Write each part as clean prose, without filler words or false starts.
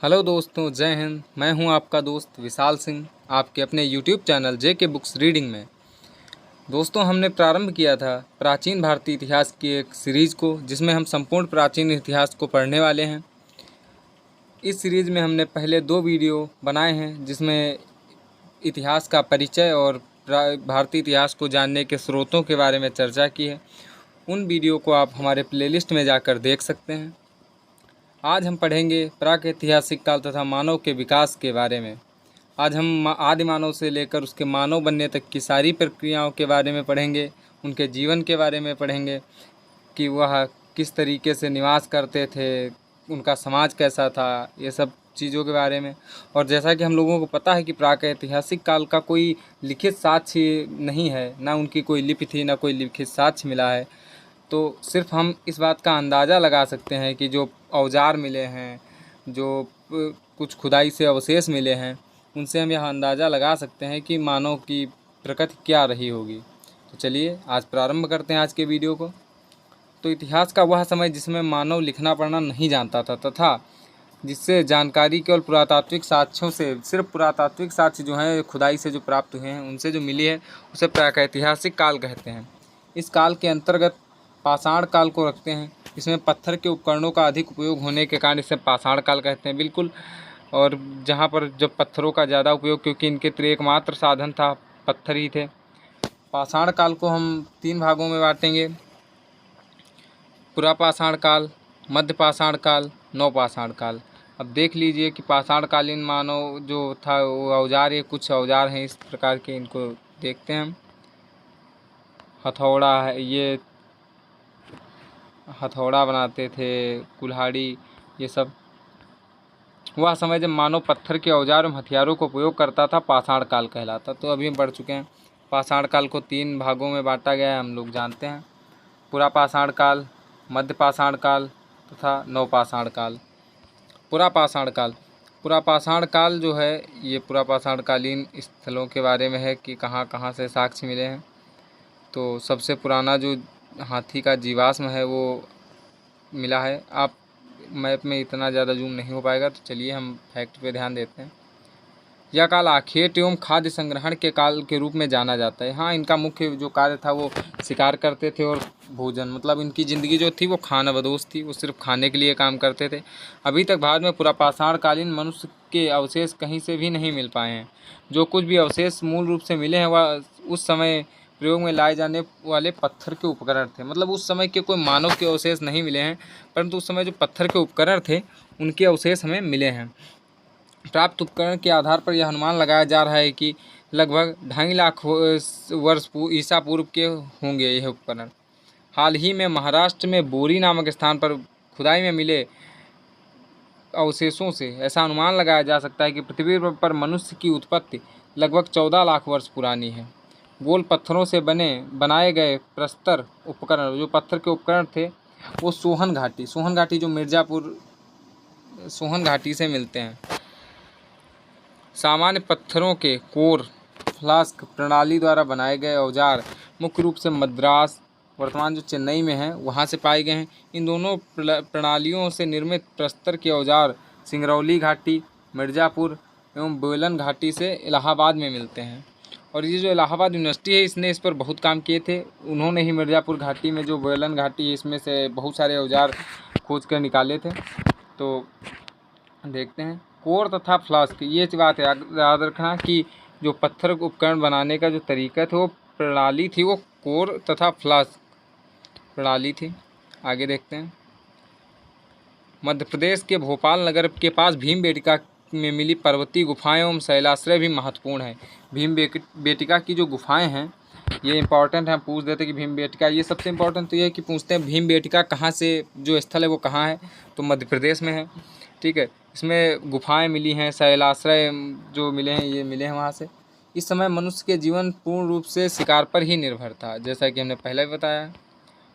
Hello दोस्तों, जय हिंद। मैं हूं आपका दोस्त विशाल सिंह, आपके अपने यूट्यूब चैनल जेके बुक्स रीडिंग में। दोस्तों, हमने प्रारंभ किया था प्राचीन भारतीय इतिहास की एक सीरीज़ को, जिसमें हम संपूर्ण प्राचीन इतिहास को पढ़ने वाले हैं। इस सीरीज़ में हमने पहले 2 वीडियो बनाए हैं, जिसमें इतिहास का परिचय और भारतीय इतिहास को जानने के स्रोतों के बारे में चर्चा की है। उन वीडियो को आप हमारे प्लेलिस्ट में जाकर देख सकते हैं। आज हम पढ़ेंगे प्रागैतिहासिक काल तथा मानव के विकास के बारे में। आज हम आदि मानव से लेकर उसके मानव बनने तक की सारी प्रक्रियाओं के बारे में पढ़ेंगे, उनके जीवन के बारे में पढ़ेंगे कि वह किस तरीके से निवास करते थे, उनका समाज कैसा था, ये सब चीज़ों के बारे में। और जैसा कि हम लोगों को पता है कि प्रागैतिहासिक काल का कोई लिखित साक्ष्य नहीं है, ना उनकी कोई लिपि थी, ना कोई लिखित साक्ष्य मिला है। तो सिर्फ हम इस बात का अंदाज़ा लगा सकते हैं कि जो औजार मिले हैं, जो कुछ खुदाई से अवशेष मिले हैं, उनसे हम यह अंदाज़ा लगा सकते हैं कि मानव की प्रकृति क्या रही होगी। तो चलिए आज प्रारंभ करते हैं आज के वीडियो को। तो इतिहास का वह समय जिसमें मानव लिखना पढ़ना नहीं जानता था, तथा जिससे जानकारी केवल पुरातात्विक साक्ष्यों से, सिर्फ पुरातात्विक साक्ष्य जो हैं खुदाई से जो प्राप्त हुए हैं उनसे जो मिली है, उसे प्रागैतिहासिक काल कहते हैं। इस काल के अंतर्गत पाषाण काल को रखते हैं। इसमें पत्थर के उपकरणों का अधिक उपयोग होने के कारण इसे पाषाण काल कहते हैं, बिल्कुल। और जहाँ पर जब पत्थरों का ज़्यादा उपयोग, क्योंकि इनके तो एकमात्र साधन था पत्थर ही थे। पाषाण काल को हम 3 भागों में बांटेंगे: पुरापाषाण काल, मध्य पाषाण काल, नवपाषाण काल। अब देख लीजिए कि पाषाणकालीन मानव जो था वो औजार, ये कुछ औजार हैं इस प्रकार के, इनको देखते हैं हम। हथौड़ा है, ये हथौड़ा बनाते थे, कुल्हाड़ी, ये सब। वह समय जब मानव पत्थर के औजार एवं हथियारों को उपयोग करता था, पाषाण काल कहलाता। तो अभी हम बढ़ चुके हैं। पाषाण काल को 3 भागों में बांटा गया है, हम लोग जानते हैं: पुरापाषाण काल, मध्य पाषाण काल तथा नवपाषाण काल। पुरापाषाण काल, पुरापाषाण काल जो है ये पुरापाषाणकालीन स्थलों के बारे में है कि कहाँ कहाँ से साक्ष्य मिले हैं। तो सबसे पुराना जो हाथी का जीवाश्म है वो मिला है। आप मैप में इतना ज़्यादा जूम नहीं हो पाएगा, तो चलिए हम फैक्ट पे ध्यान देते हैं। यह काल आखेट एवं खाद्य संग्रहण के काल के रूप में जाना जाता है। हाँ, इनका मुख्य जो कार्य था वो शिकार करते थे और भोजन, मतलब इनकी ज़िंदगी जो थी वो खानाबदोश थी, वो सिर्फ खाने के लिए काम करते थे। अभी तक भारत में पुरापाषाणकालीन मनुष्य के अवशेष कहीं से भी नहीं मिल पाए हैं। जो कुछ भी अवशेष मूल रूप से मिले हैं वह उस समय प्रयोग में लाए जाने वाले पत्थर के उपकरण थे। मतलब उस समय के कोई मानव के अवशेष नहीं मिले हैं, परंतु उस समय जो पत्थर के उपकरण थे उनके अवशेष हमें मिले हैं। प्राप्त उपकरण के आधार पर यह अनुमान लगाया जा रहा है कि लगभग 2.5 लाख वर्ष ईसा पूर्व के होंगे यह उपकरण। हाल ही में महाराष्ट्र में बोरी नामक स्थान पर खुदाई में मिले अवशेषों से ऐसा अनुमान लगाया जा सकता है कि पृथ्वी पर मनुष्य की उत्पत्ति लगभग 14 लाख वर्ष पुरानी है। गोल पत्थरों से बनाए गए प्रस्तर उपकरण, जो पत्थर के उपकरण थे, वो सोहन घाटी जो मिर्ज़ापुर सोहन घाटी से मिलते हैं। सामान्य पत्थरों के कोर फ्लास्क प्रणाली द्वारा बनाए गए औजार मुख्य रूप से मद्रास, वर्तमान जो चेन्नई में है, वहाँ से पाए गए हैं। इन दोनों प्रणालियों से निर्मित प्रस्तर के औजार सिंगरौली घाटी, मिर्ज़ापुर एवं बोलन घाटी से इलाहाबाद में मिलते हैं। और ये जो इलाहाबाद यूनिवर्सिटी है, इसने इस पर बहुत काम किए थे। उन्होंने ही मिर्ज़ापुर घाटी में जो बोलन घाटी है, इसमें से बहुत सारे औजार खोज कर निकाले थे। तो देखते हैं कोर तथा फ्लास्क। ये बात याद रखना कि जो पत्थर उपकरण बनाने का जो तरीका था, वो प्रणाली थी, वो कोर तथा फ्लास्क प्रणाली थी। आगे देखते हैं। मध्य प्रदेश के भोपाल नगर के पास भीमबेटका में मिली पर्वतीय गुफाएं एवं शैलाश्रय भी महत्वपूर्ण है। भीमबेटका की जो गुफाएं हैं ये इंपॉर्टेंट है, पूछ देते कि भीमबेटका, ये सबसे इम्पोर्टेंट तो ये है कि पूछते हैं भीमबेटका कहाँ से, जो स्थल है वो कहाँ है, तो मध्य प्रदेश में है। ठीक है, इसमें गुफाएं मिली हैं, शैलाश्रय जो मिले हैं ये मिले हैं वहाँ से। इस समय मनुष्य के जीवन पूर्ण रूप से शिकार पर ही निर्भर था, जैसा कि हमने पहले भी बताया।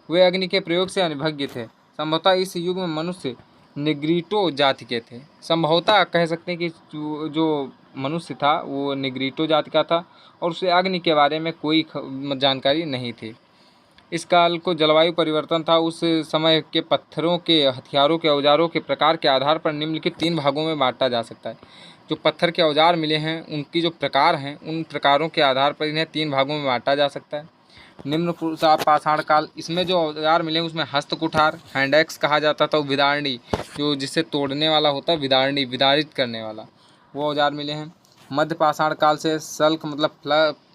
वे अग्नि के प्रयोग से अनभिज्ञ थे। संभवतः इस युग में मनुष्य निग्रिटो जाति के थे। संभवतः कह सकते हैं कि जो मनुष्य था वो निग्रिटो जाति का था और उसे अग्नि के बारे में कोई जानकारी नहीं थी। इस काल को जलवायु परिवर्तन था। उस समय के पत्थरों के, हथियारों के, औजारों के प्रकार के आधार पर निम्नलिखित 3 भागों में बांटा जा सकता है। जो पत्थर के औजार मिले हैं उनकी जो प्रकार हैं, उन प्रकारों के आधार पर इन्हें 3 भागों में बांटा जा सकता है। निम्न पाषाण काल, इसमें जो औजार मिले उसमें हस्त कुठार, हैंड एक्स कहा जाता था, विदारणी जो जिसे तोड़ने वाला होता है, विदारणी विदारित करने वाला, वो औजार मिले हैं। मध्य पाषाण काल से सल्क मतलब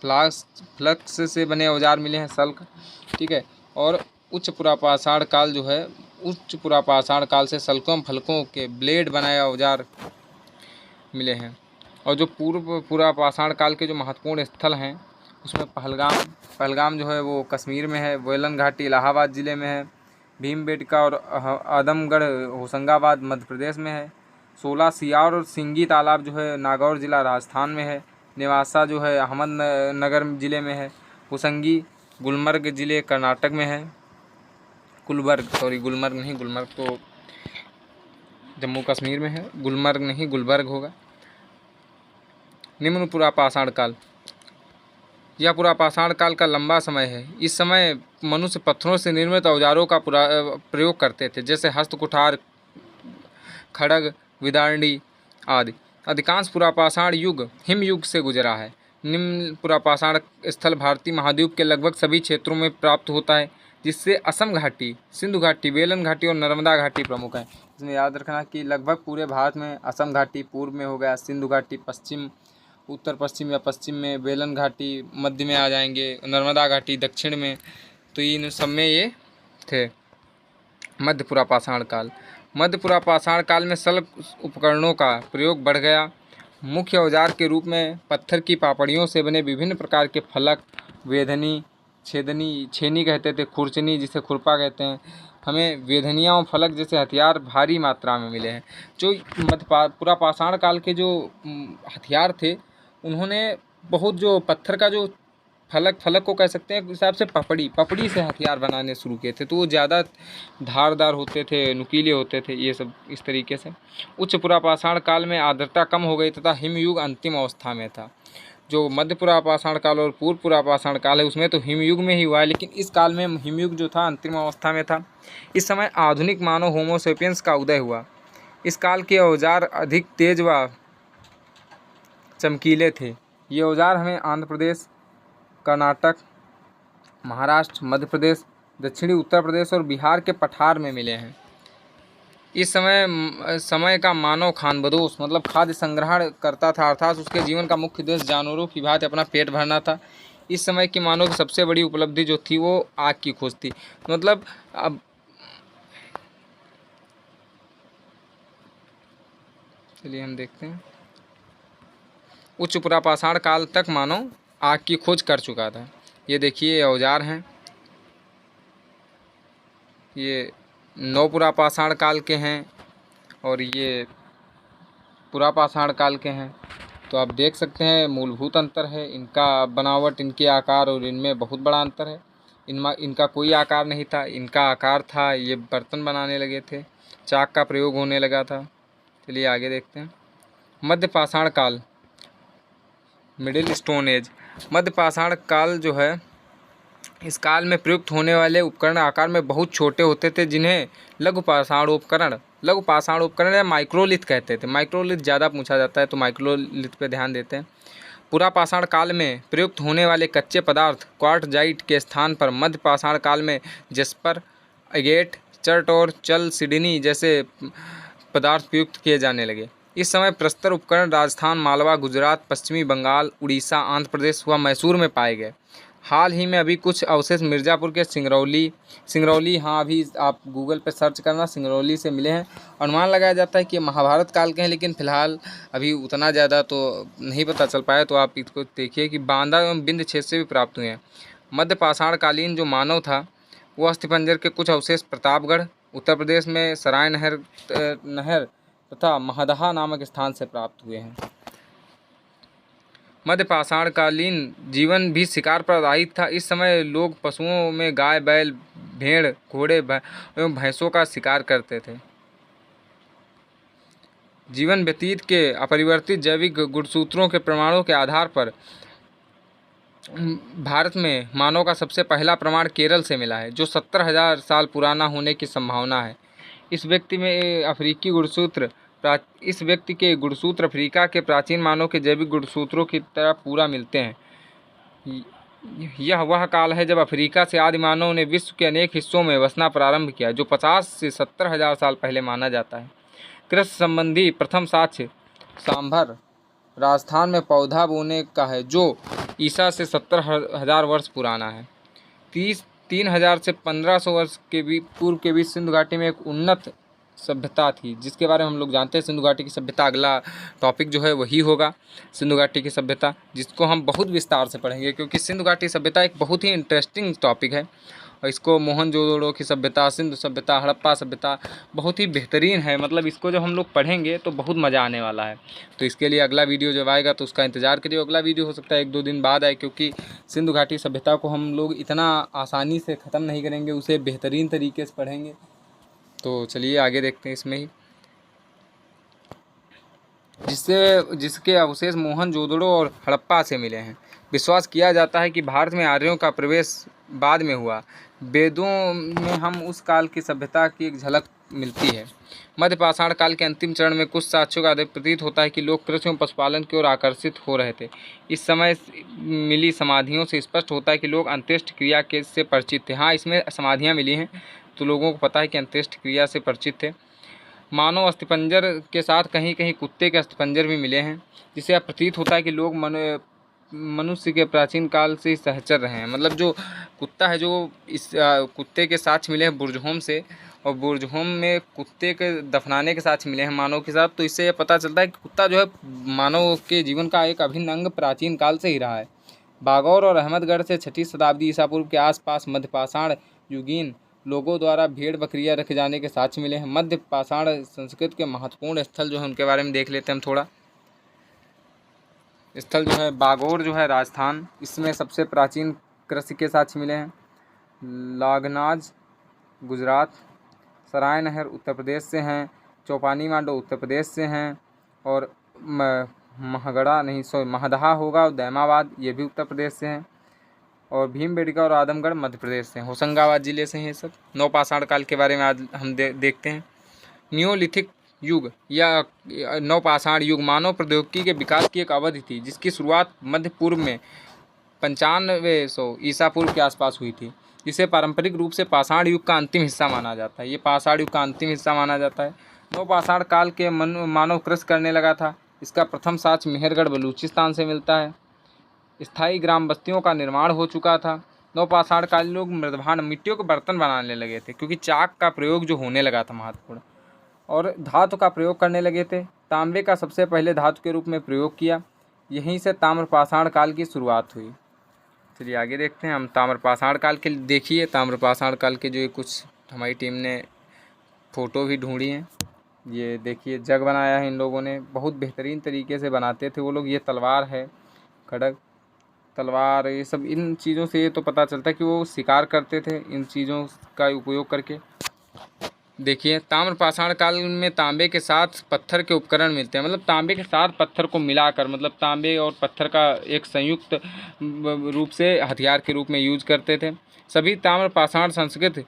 फ्लक्स से बने औजार मिले हैं, सल्क, ठीक है। और उच्च पुरापाषाण काल जो है, उच्च पुरापाषाण काल से सल्कों फलकों के ब्लेड बनाए औजार मिले हैं। और जो पूर्व पुरापाषाण काल के जो महत्वपूर्ण स्थल हैं उसमें पहलगाम जो है वो कश्मीर में है, वेलन घाटी इलाहाबाद ज़िले में है, भीमबेटका और आदमगढ़ होशंगाबाद मध्य प्रदेश में है, 16 सियार और सिंगी तालाब जो है नागौर ज़िला राजस्थान में है, नेवासा जो है अहमदनगर ज़िले में है, हुसंगी गुलमर्ग ज़िले कर्नाटक में है, गुलमर्ग तो जम्मू कश्मीर में है, गुलमर्ग नहीं गुलबर्ग होगा। निम्न पुरापाषाण काल, यह पुरापाषाण काल का लंबा समय है। इस समय मनुष्य पत्थरों से निर्मित औजारों का प्रयोग करते थे, जैसे हस्त कुठार, खड़ग, विदारणी आदि। अधिकांश पुरापाषाण युग हिमयुग से गुजरा है। निम्न पुरापाषाण स्थल भारतीय महाद्वीप के लगभग सभी क्षेत्रों में प्राप्त होता है, जिससे असम घाटी, सिंधु घाटी, वेलन घाटी और नर्मदा घाटी प्रमुख हैं। इसमें याद रखना कि लगभग पूरे भारत में असम घाटी पूर्व में हो गया, सिंधु घाटी पश्चिम, उत्तर पश्चिम या पश्चिम में, वेलन घाटी मध्य में आ जाएंगे, नर्मदा घाटी दक्षिण में, तो इन सब में ये थे। मध्य पुरापाषाण काल, मध्य पुरापाषाण काल में सल्क उपकरणों का प्रयोग बढ़ गया। मुख्य औजार के रूप में पत्थर की पापड़ियों से बने विभिन्न प्रकार के फलक, वेधनी, छेनी कहते थे, खुरचनी जिसे खुरपा कहते हैं, हमें वेधनियाँ और फलक जैसे हथियार भारी मात्रा में मिले हैं। जो पुरापाषाण काल के जो हथियार थे, उन्होंने बहुत जो पत्थर का जो फलक को कह सकते हैं, एक हिसाब से पपड़ी से हथियार बनाने शुरू किए थे, तो वो ज़्यादा धारदार होते थे, नुकीले होते थे, ये सब इस तरीके से। उच्च पुरापाषाण काल में आर्द्रता कम हो गई तथा हिमयुग अंतिम अवस्था में था। जो मध्य पुरापाषाण काल और पूर्व पुरापाषाण काल है उसमें तो हिमयुग में ही हुआ है, लेकिन इस काल में हिमयुग जो था अंतिम अवस्था में था। इस समय आधुनिक मानव होमोसेपियंस का उदय हुआ। इस काल के औजार अधिक तेज व चमकीले थे। ये औजार हमें आंध्र प्रदेश, कर्नाटक, महाराष्ट्र, मध्य प्रदेश, दक्षिणी उत्तर प्रदेश और बिहार के पठार में मिले हैं। इस समय का मानव खानबदोश मतलब खाद्य संग्रहण करता था, अर्थात उसके जीवन का मुख्य उद्देश्य जानवरों की भांति अपना पेट भरना था। इस समय की मानव की सबसे बड़ी उपलब्धि जो थी वो आग की खोज थी। मतलब अब चलिए हम देखते हैं। उच्च पुरापाषाण काल तक मानव आग की खोज कर चुका था। ये देखिए औजार हैं, ये नवपुरापाषाण काल के हैं और ये पुरापाषाण काल के हैं। तो आप देख सकते हैं मूलभूत अंतर है, इनका बनावट, इनके आकार और इनमें बहुत बड़ा अंतर है। इनका कोई आकार नहीं था, इनका आकार था, ये बर्तन बनाने लगे थे, चाक का प्रयोग होने लगा था। चलिए आगे देखते हैं। मध्य पाषाण काल, मिडिल स्टोन एज। मध्य पाषाण काल जो है, इस काल में प्रयुक्त होने वाले उपकरण आकार में बहुत छोटे होते थे, जिन्हें लघु पाषाण उपकरण या माइक्रोलिथ कहते थे। माइक्रोलिथ ज़्यादा पूछा जाता है, तो माइक्रोलिथ पे ध्यान देते हैं। पुरापाषाण काल में प्रयुक्त होने वाले कच्चे पदार्थ क्वार्टजाइट के स्थान पर मध्य पाषाण काल में जस्पर, अगेट, चर्ट और चलसिडिनी जैसे पदार्थ प्रयुक्त किए जाने लगे। इस समय प्रस्तर उपकरण राजस्थान, मालवा, गुजरात, पश्चिमी बंगाल, उड़ीसा, आंध्र प्रदेश व मैसूर में पाए गए। हाल ही में अभी कुछ अवशेष मिर्ज़ापुर के सिंगरौली, हाँ अभी आप गूगल पे सर्च करना, सिंगरौली से मिले हैं। अनुमान लगाया जाता है कि महाभारत काल के हैं, लेकिन फिलहाल अभी उतना ज़्यादा तो नहीं पता चल पाया, तो आप इसको देखिए कि बांदा एवं विंध्य क्षेत्र से भी प्राप्त हुए हैं। मध्य पाषाण कालीन जो मानव था वो अस्थिपंजर के कुछ अवशेष प्रतापगढ़, उत्तर प्रदेश में सराय नहर तथा महदहा नामक स्थान से प्राप्त हुए हैं। मध्य पाषाण कालीन जीवन भी शिकार पर आधारित था। इस समय लोग पशुओं में गाय, बैल, भेड़, घोड़े एवं भैंसों का शिकार करते थे। जीवन व्यतीत के अपरिवर्तित जैविक गुणसूत्रों के प्रमाणों के आधार पर भारत में मानव का सबसे पहला प्रमाण केरल से मिला है, जो 70,000 साल पुराना होने की संभावना है। इस व्यक्ति में अफ्रीकी गुणसूत्र इस व्यक्ति के गुणसूत्र अफ्रीका के प्राचीन मानव के जैविक गुणसूत्रों की तरह पूरा मिलते हैं। यह वह काल है जब अफ्रीका से आदि मानव ने विश्व के अनेक हिस्सों में बसना प्रारंभ किया, जो 50 से 70,000 साल पहले माना जाता है। कृषि संबंधी प्रथम साक्ष्य सांभर राजस्थान में पौधा बोने का है, जो ईसा से 70,000 वर्ष पुराना है। 3,000 से 1,500 वर्ष के भी पूर्व के बीच सिंधु घाटी में एक उन्नत सभ्यता थी, जिसके बारे में हम लोग जानते हैं। सिंधु घाटी की सभ्यता अगला टॉपिक जो है वही होगा, सिंधु घाटी की सभ्यता, जिसको हम बहुत विस्तार से पढ़ेंगे, क्योंकि सिंधु घाटी सभ्यता एक बहुत ही इंटरेस्टिंग टॉपिक है। और इसको मोहनजोदड़ो की सभ्यता, सिंधु सभ्यता, हड़प्पा सभ्यता बहुत ही बेहतरीन है। मतलब इसको जब हम लोग पढ़ेंगे तो बहुत मज़ा आने वाला है। तो इसके लिए अगला वीडियो जब आएगा तो उसका इंतज़ार करिए। अगला वीडियो हो सकता है 1-2 दिन बाद आए, क्योंकि सिंधु घाटी सभ्यता को हम लोग इतना आसानी से ख़त्म नहीं करेंगे, उसे बेहतरीन तरीके से पढ़ेंगे। तो चलिए आगे देखते हैं इसमें ही। जिसके अवशेष मोहनजोदड़ो और हड़प्पा से मिले हैं। विश्वास किया जाता है कि भारत में आर्यों का प्रवेश बाद में हुआ। वेदों में हम उस काल की सभ्यता की एक झलक मिलती है। मध्य पाषाण काल के अंतिम चरण में कुछ साक्ष्यों का आधार प्रतीत होता है कि लोग कृषि एवं पशुपालन की ओर आकर्षित हो रहे थे। इस समय मिली समाधियों से स्पष्ट होता है कि लोग अंत्येष्टि क्रिया के से परिचित थे। हाँ, इसमें समाधियाँ मिली हैं तो लोगों को पता है कि अंत्येष्टि क्रिया से परिचित थे। मानव अस्थिपंजर के साथ कहीं कहीं कुत्ते के अस्थिपंजर भी मिले हैं, जिससे यह प्रतीत होता है कि लोग मनुष्य के प्राचीन काल से सहचर रहे हैं। मतलब जो कुत्ता है, जो इस कुत्ते के साक्ष्य मिले हैं बुर्जहोम से, और बुर्जहोम में कुत्ते के दफनाने के साक्ष्य मिले हैं मानव के साथ। तो इससे यह पता चलता है कि कुत्ता जो है मानव के जीवन का एक अभिन्न अंग प्राचीन काल से ही रहा है। बागौर और अहमदगढ़ से 6वीं शताब्दी ईसा पूर्व के आसपास मध्य पाषाण युगीन लोगों द्वारा भेड़ बकरियां रखे जाने के साक्ष्य मिले हैं। मध्य पाषाण संस्कृति के महत्वपूर्ण स्थल जो है उनके बारे में देख लेते हैं हम थोड़ा। स्थल जो है बागौर जो है राजस्थान, इसमें सबसे प्राचीन कृषि के साक्ष्य मिले हैं। लागनाज गुजरात, सराय नहर उत्तर प्रदेश से हैं, चौपानी मांडो उत्तर प्रदेश से हैं, और महदहा होगा और दैमाबाद ये भी उत्तर प्रदेश से हैं, और भीमबेटका और आदमगढ़ मध्य प्रदेश से हैं। होशंगाबाद जिले से हैं सब। नवपाषाण काल के बारे में आज हम देखते हैं। नियोलिथिक युग या नवपाषाण युग मानव प्रौद्योगिकी के विकास की एक अवधि थी, जिसकी शुरुआत मध्य पूर्व में 9500 ईसा पूर्व के आसपास हुई थी। इसे पारंपरिक रूप से पाषाण युग का अंतिम हिस्सा माना जाता है। ये पाषाण युग का अंतिम हिस्सा माना जाता है। नवपाषाण काल के मानव कृषि करने लगा था। इसका प्रथम साक्ष्य मेहरगढ़ बलूचिस्तान से मिलता है। स्थायी ग्राम बस्तियों का निर्माण हो चुका था। नवपाषाण कालीन लोग मृदभांड मिट्टियों के बर्तन बनाने लगे थे, क्योंकि चाक का प्रयोग जो होने लगा था महत्वपूर्ण, और धातु का प्रयोग करने लगे थे। तांबे का सबसे पहले धातु के रूप में प्रयोग किया। यहीं से ताम्रपाषाण काल की शुरुआत हुई। चलिए आगे देखते हैं हम। ताम्रपाषाण काल के देखिए, ताम्रपाषाण काल के जो कुछ हमारी टीम ने फ़ोटो भी ढूंढी हैं। ये देखिए जग बनाया है इन लोगों ने, बहुत बेहतरीन तरीके से बनाते थे वो लोग। ये तलवार है, खड़ग तलवार, ये सब इन चीज़ों से ये तो पता चलता है कि वो शिकार करते थे इन चीज़ों का उपयोग करके। देखिए ताम्रपाषाण काल में तांबे के साथ पत्थर के उपकरण मिलते हैं। मतलब तांबे के साथ पत्थर को मिलाकर, मतलब तांबे और पत्थर का एक संयुक्त रूप से हथियार के रूप में यूज करते थे। सभी ताम्रपाषाण संस्कृति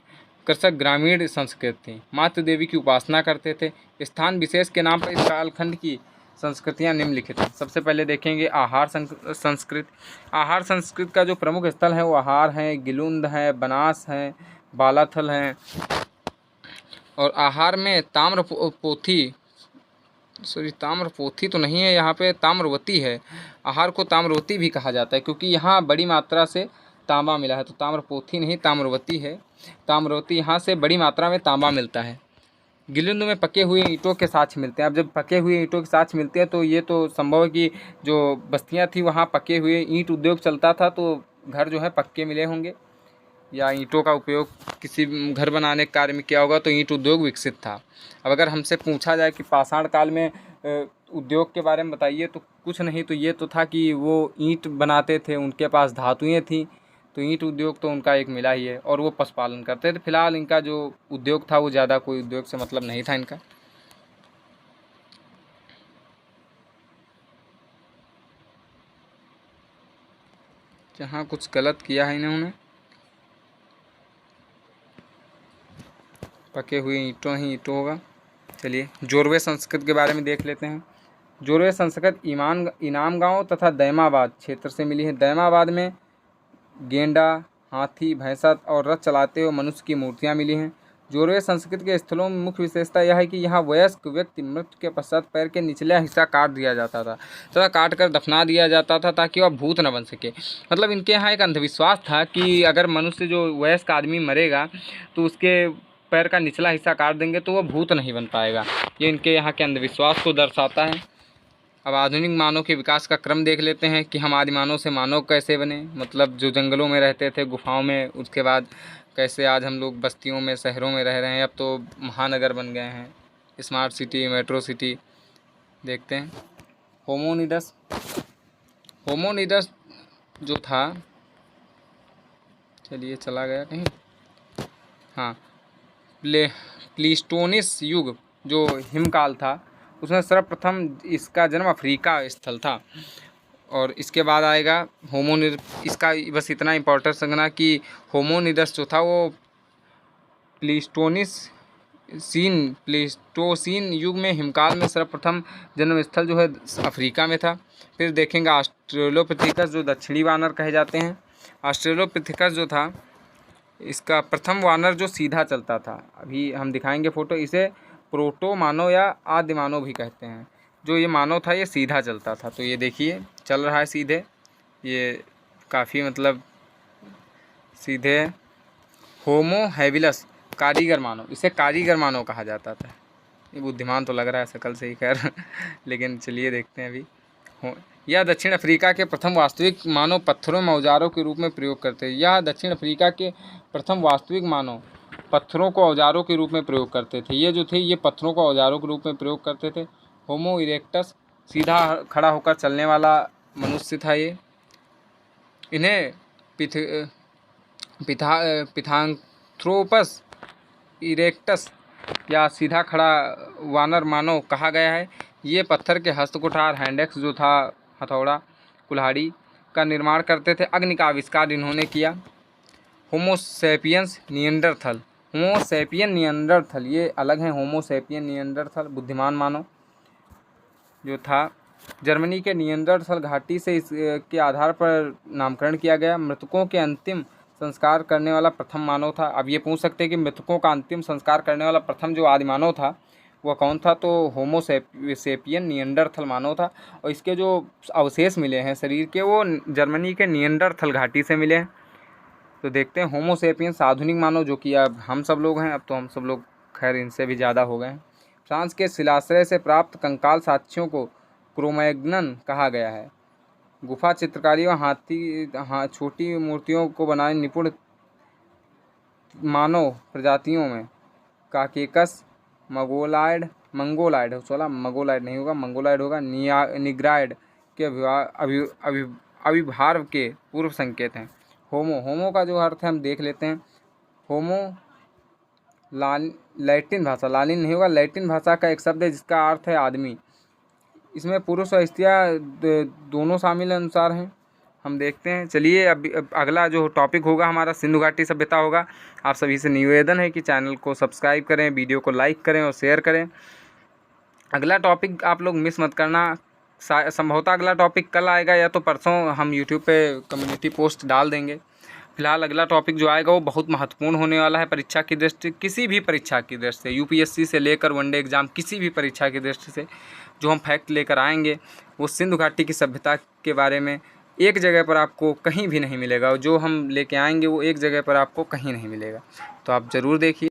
कृषक ग्रामीण संस्कृति थी। मातृ देवी की उपासना करते थे। स्थान विशेष के नाम पर इस कालखंड की संस्कृतियाँ निम्नलिखित हैं। सबसे पहले देखेंगे आहार संस्कृति। आहार संस्कृति का जो प्रमुख स्थल है वो आहार है, गिलुंद है, बनास है, बालाथल है। और आहार में ताम्रपोथी तो नहीं है यहाँ पे, ताम्रवती है। आहार को ताम्रवती भी कहा जाता है, क्योंकि यहाँ बड़ी मात्रा से तांबा मिला है। तो ताम्रपोथी नहीं, ताम्रवती है। ताम्रवती यहाँ से बड़ी मात्रा में तांबा मिलता है। गिलिंद में पके हुए ईंटों के साक्ष्य मिलते हैं। अब जब पके हुए ईंटों के साक्ष्य मिलते हैं तो ये तो संभव है कि जो बस्तियाँ थी वहाँ पके हुए ईंट उद्योग चलता था, तो घर जो है पक्के मिले होंगे, या ईंटों का उपयोग किसी घर बनाने के कार्य में किया होगा, तो ईंट उद्योग विकसित था। अब अगर हमसे पूछा जाए कि पाषाण काल में उद्योग के बारे में बताइए, तो कुछ नहीं, तो ये तो था कि वो ईंट बनाते थे, उनके पास धातुएँ थीं, तो ईंट उद्योग तो उनका एक मिला ही है, और वो पशुपालन करते थे। फिलहाल इनका जो उद्योग था वो ज़्यादा कोई उद्योग से मतलब नहीं था इनका। यहाँ कुछ गलत किया है इन्होंने, पके हुए ईंटों ही ईंटों होगा। चलिए जोरवे संस्कृत के बारे में देख लेते हैं। जोरवे संस्कृत इनाम गांव तथा दैमाबाद क्षेत्र से मिली है। दैमाबाद में गेंडा, हाथी, भैंसा और रथ चलाते हुए मनुष्य की मूर्तियां मिली हैं। जोरवे संस्कृत के स्थलों में मुख्य विशेषता यह है कि यहाँ वयस्क व्यक्ति मृत्यु के पश्चात पैर के निचला हिस्सा काट दिया जाता था तथा काट कर दफना दिया जाता था ताकि वह भूत न बन सके। मतलब इनके यहाँ एक अंधविश्वास था कि अगर मनुष्य जो वयस्क आदमी मरेगा तो उसके पैर का निचला हिस्सा काट देंगे तो वह भूत नहीं बन पाएगा। ये इनके यहाँ के अंधविश्वास को दर्शाता है। अब आधुनिक मानव के विकास का क्रम देख लेते हैं कि हम आदि मानव से मानव कैसे बने। मतलब जो जंगलों में रहते थे, गुफाओं में, उसके बाद कैसे आज हम लोग बस्तियों में, शहरों में रह रहे हैं। अब तो महानगर बन गए हैं, स्मार्ट सिटी, मेट्रो सिटी। देखते हैं होमोनिडस जो था, चलिए चला गया कहीं, हाँ, प्लीस्टोनिस युग जो हिमकाल था उसमें सर्वप्रथम इसका जन्म अफ्रीका स्थल था। और इसके बाद आएगा इसका बस इतना इम्पोर्टेंस रखना कि होमोनिडस जो था वो प्लीस्टोसीन युग में हिमकाल में सर्वप्रथम जन्म स्थल जो है अफ्रीका में था। फिर देखेंगे ऑस्ट्रेलोपिथेकस जो दक्षिणी वानर कहे जाते हैं। ऑस्ट्रेलोपिथेकस जो था इसका प्रथम वानर जो सीधा चलता था, अभी हम दिखाएंगे फोटो। इसे प्रोटो मानव या आदि मानव भी कहते हैं। जो ये मानव था ये सीधा चलता था, तो ये देखिए चल रहा है सीधे, ये काफ़ी मतलब सीधे। होमो हैबिलस कारीगर मानव, इसे कारीगर मानव कहा जाता था। ये बुद्धिमान तो लग रहा है शक्ल से ही, खैर लेकिन चलिए देखते हैं अभी। यह दक्षिण अफ्रीका के प्रथम वास्तविक मानव पत्थरों में औजारों के रूप में प्रयोग करते हैं। यह दक्षिण अफ्रीका के प्रथम वास्तविक मानव पत्थरों को औजारों के रूप में प्रयोग करते थे। ये जो थे ये पत्थरों को औजारों के रूप में प्रयोग करते थे। होमो इरेक्टस सीधा खड़ा होकर चलने वाला मनुष्य था ये। इन्हें पिथांथ्रोपस इरेक्टस या सीधा खड़ा वानर मानव कहा गया है। ये पत्थर के हस्तकुठार, हैंडेक्स जो था हथौड़ा, कुल्हाड़ी का निर्माण करते थे। अग्नि का आविष्कार इन्होंने किया। होमोसेपियंस नियंडरथल ये अलग हैं। होमोसेपियन नियंडरथल बुद्धिमान मानव जो था, जर्मनी के नियंडरथल घाटी से इसके आधार पर नामकरण किया गया। मृतकों के अंतिम संस्कार करने वाला प्रथम मानव था। अब ये पूछ सकते हैं कि मृतकों का अंतिम संस्कार करने वाला प्रथम जो आदि मानव था वह कौन था, तो होमोसेपियन नियंडरथल मानव था। और इसके जो अवशेष मिले हैं शरीर के वो जर्मनी के नियंडरथल घाटी से मिले हैं। तो देखते हैं होमोसेपियंस आधुनिक मानव जो कि अब हम सब लोग हैं। अब तो हम सब लोग खैर इनसे भी ज़्यादा हो गए हैं। फ्रांस के शिलाश्रय से प्राप्त कंकाल साक्ष्यों को क्रोमैग्नन कहा गया है। गुफा चित्रकारी और छोटी मूर्तियों को बनाने निपुण मानव प्रजातियों में काकेकस, मंगोलाइड होगा, निग्राइड के अविभार्व के पूर्व संकेत हैं। होमो का जो अर्थ है हम देख लेते हैं। होमो लैटिन भाषा का एक शब्द है जिसका अर्थ है आदमी। इसमें पुरुष और स्त्रियाँ दोनों शामिल अनुसार हैं। हम देखते हैं। चलिए अब अगला जो टॉपिक होगा हमारा सिंधु घाटी सभ्यता होगा। आप सभी से निवेदन है कि चैनल को सब्सक्राइब करें, वीडियो को लाइक करें और शेयर करें। अगला टॉपिक आप लोग मिस मत करना। संभवतः अगला टॉपिक कल आएगा या तो परसों हम यूट्यूब पे कम्युनिटी पोस्ट डाल देंगे। फिलहाल अगला टॉपिक जो आएगा वो बहुत महत्वपूर्ण होने वाला है परीक्षा की दृष्टि, किसी भी परीक्षा की दृष्टि से, यूपीएससी से लेकर वनडे एग्ज़ाम, किसी भी परीक्षा की दृष्टि से जो हम फैक्ट लेकर आएंगे वो सिंधु घाटी की सभ्यता के बारे में एक जगह पर आपको कहीं भी नहीं मिलेगा। और जो हम लेके आएंगे वो एक जगह पर आपको कहीं नहीं मिलेगा। तो आप ज़रूर देखिए।